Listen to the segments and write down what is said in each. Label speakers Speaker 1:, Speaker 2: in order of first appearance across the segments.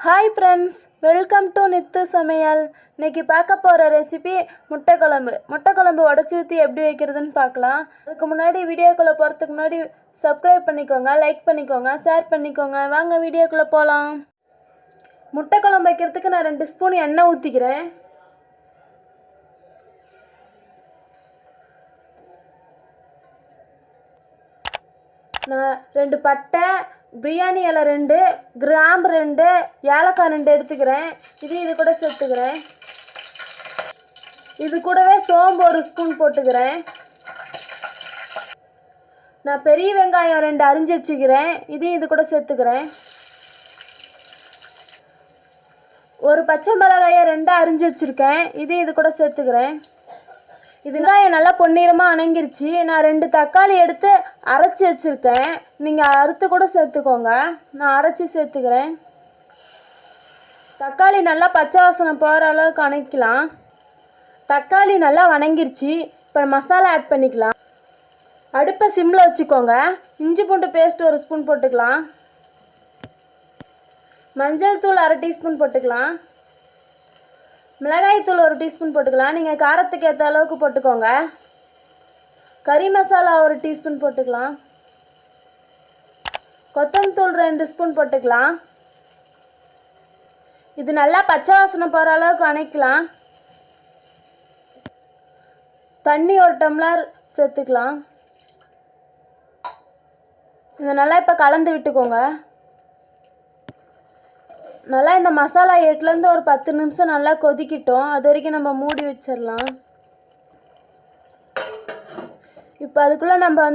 Speaker 1: Hi friends, welcome to Nithu சமையல். இன்றைக்கி பார்க்க போகிற ரெசிபி முட்டை குழம்பு உடச்சி ஊற்றி எப்படி வைக்கிறதுன்னு பார்க்கலாம். அதுக்கு முன்னாடி வீடியோக்குள்ளே போகிறதுக்கு முன்னாடி சப்ஸ்கிரைப் பண்ணிக்கோங்க, லைக் பண்ணிக்கோங்க, ஷேர் பண்ணிக்கோங்க. வாங்க வீடியோக்குள்ளே போகலாம். முட்டை குழம்பு வைக்கிறதுக்கு நான் 2 ஸ்பூன் எண்ணெய் ஊற்றிக்கிறேன். நான் 2 பட்டை, பிரியாணி இலை 2, கிராம்பு 2, ஏலக்காய் 2 எடுத்துக்கிறேன். இது கூட சேர்த்துக்கிறேன். இது கூடவே சோம்பு 1 ஸ்பூன் போட்டுக்கிறேன். நான் பெரிய வெங்காயம் 2 அரிஞ்சு வச்சுக்கிறேன். இது கூட சேர்த்துக்கிறேன். ஒரு பச்சை மிளகாயை 2 அரிஞ்சு வச்சுருக்கேன். இது கூட சேர்த்துக்கிறேன். வெங்காயம் நல்லா பொன்னிறமாக அணங்கிருச்சு. நான் 2 தக்காளி எடுத்து அரைச்சி வச்சுருக்கேன். நீங்கள் அறுத்து கூட சேர்த்துக்கோங்க. நான் அரைச்சி சேர்த்துக்கிறேன். தக்காளி நல்லா பச்சை வாசனை போகிற அளவுக்கு அணைக்கலாம். தக்காளி நல்லா வணங்கிருச்சு. இப்போ மசாலா ஆட் பண்ணிக்கலாம். அடுப்பை சிம்மில் வச்சுக்கோங்க. இஞ்சி பூண்டு பேஸ்ட் 1 ஸ்பூன் போட்டுக்கலாம். மஞ்சள் தூள் 1/2 டீஸ்பூன் போட்டுக்கலாம். மிளகாய் தூள் 1 டீஸ்பூன் போட்டுக்கலாம். நீங்கள் காரத்துக்கு ஏற்ற அளவுக்கு போட்டுக்கோங்க. கறி மசாலா 1 டீஸ்பூன் போட்டுக்கலாம். கொத்தமல்லி தூள் 2 ஸ்பூன் போட்டுக்கலாம். இது நல்லா பச்சை வாசனை போகிற அளவுக்கு அணைக்கலாம். தண்ணி 1 டம்ளர் சேர்த்துக்கலாம். இதை நல்லா இப்போ கலந்து விட்டுக்கோங்க. நல்லா இந்த மசாலா 8லேருந்து ஒரு 10 நிமிஷம் நல்லா கொதிக்கிட்டோம். அது வரைக்கும் நம்ம மூடி வச்சிடலாம். இப்போ அதுக்குள்ளே நம்ம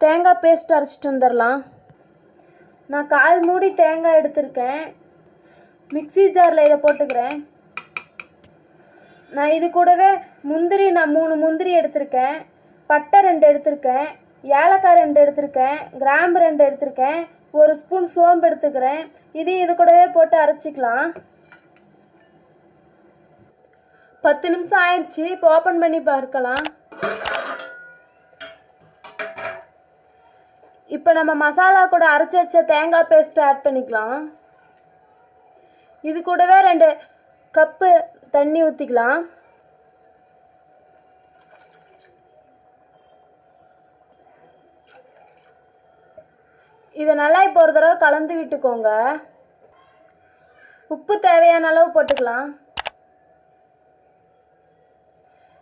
Speaker 1: தேங்காய் பேஸ்ட் அரைச்சிட்டு வந்துடலாம். நான் 1/4 மூடி தேங்காய் எடுத்திருக்கேன். மிக்ஸி ஜாரில் இதை போட்டுக்கிறேன். நான் இது கூடவே முந்திரி 3 முந்திரி எடுத்திருக்கேன். பட்டை 2 எடுத்திருக்கேன். ஏலக்காய் 2 எடுத்திருக்கேன். கிராம்பு 2 எடுத்திருக்கேன். 1 ஸ்பூன் சோம்பு எடுத்துக்கிறேன். இது கூடவே போட்டு அரைச்சிக்கலாம். 10 நிமிஷம் ஆயிடுச்சு. இப்போ ஓப்பன் பண்ணி பார்க்கலாம். இப்போ நம்ம மசாலா கூட அரைச்சி வச்ச தேங்காய் பேஸ்ட் ஆட் பண்ணிக்கலாம். இது கூடவே 2 கப்பு தண்ணி ஊற்றிக்கலாம். இதை நல்லா இப்போ ஒரு தடவை கலந்து விட்டுக்கோங்க. உப்பு தேவையான அளவு போட்டுக்கலாம்.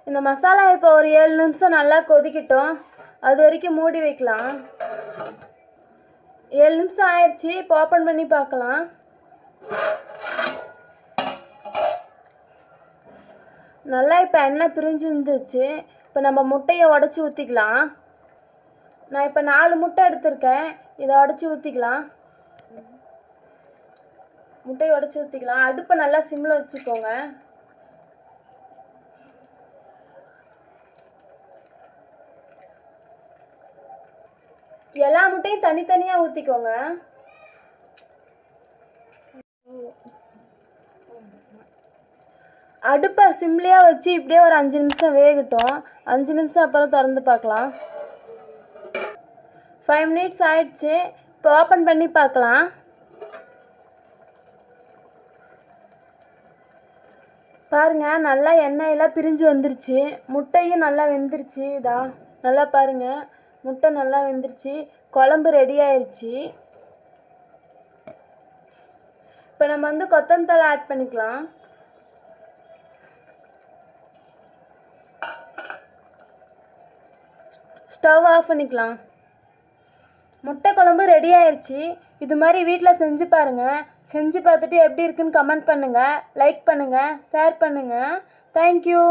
Speaker 1: இந்த மசாலா இப்போ ஒரு 7 நிமிஷம் நல்லா கொதிக்கிட்டோம். அது வரைக்கும் மூடி வைக்கலாம். 7 நிமிஷம் ஆயிடுச்சு. இப்போ ஓப்பன் பண்ணி பார்க்கலாம். நல்லா இப்போ எண்ணெய் பிரிஞ்சு இருந்துச்சு. இப்போ நம்ம முட்டையை உடச்சி ஊற்றிக்கலாம். நான் இப்போ 4 முட்டை எடுத்திருக்கேன். இதை உடச்சி ஊற்றிக்கலாம். முட்டையை உடச்சி ஊற்றிக்கலாம். அடுப்பை நல்லா சிம்மில் வச்சுக்கோங்க. எல்லா முட்டையும் தனித்தனியாக ஊற்றிக்கோங்க. அடுப்பை சிம்லியாக வச்சு இப்படியே ஒரு 5 நிமிஷம் வேகட்டும். 5 நிமிஷம் அப்புறம் திறந்து பார்க்கலாம். 5 மினிட்ஸ் ஆயிடுச்சு. இப்போ ஓப்பன் பண்ணி பார்க்கலாம். பாருங்கள், நல்லா எண்ணெயெல்லாம் பிரிஞ்சு வந்துருச்சு. முட்டையும் நல்லா வெந்துருச்சு. நல்லா பாருங்கள், முட்டை நல்லா வெந்துருச்சு. குழம்பு ரெடி ஆயிடுச்சு. இப்போ நம்ம கொத்தமல்லி தழை ஆட் பண்ணிக்கலாம். ஸ்டவ் ஆஃப் பண்ணிக்கலாம். முட்டை குழம்பு ரெடி ஆயிடுச்சு. இது மாதிரி வீட்டில் செஞ்சு பாருங்கள். செஞ்சு பார்த்துட்டு எப்படி இருக்குன்னு கமெண்ட் பண்ணுங்கள், லைக் பண்ணுங்கள், ஷேர் பண்ணுங்கள். தேங்க்யூ.